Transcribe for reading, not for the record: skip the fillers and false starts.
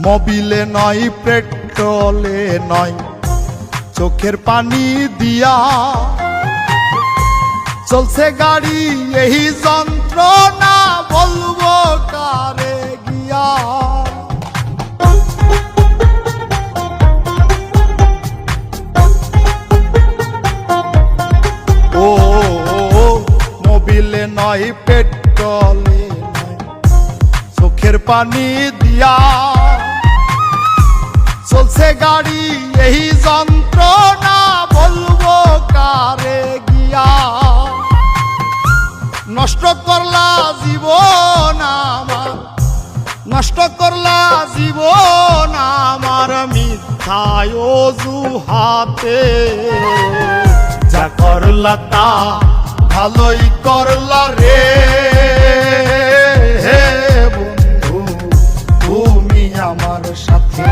মোবিলে নয় পেট্রোলে নয় চোখের পানি দিয়া চলছে গাড়ি এই যন্ত্রণা বলবো কারে গিয়া। ও মোবিলে নয় পেট্রোলে নয় চোখের পানি দিয়া চলছে গাড়ি এই যন্ত্রণা বলবো কারে গিয়া। নষ্ট করলা জীবন আমার, নষ্ট করলা জীবন আমার মিথ্যায় অজুহাতে। যা করলা তা ভালোই করলা রে বন্ধু, তুমি আমার সাথে।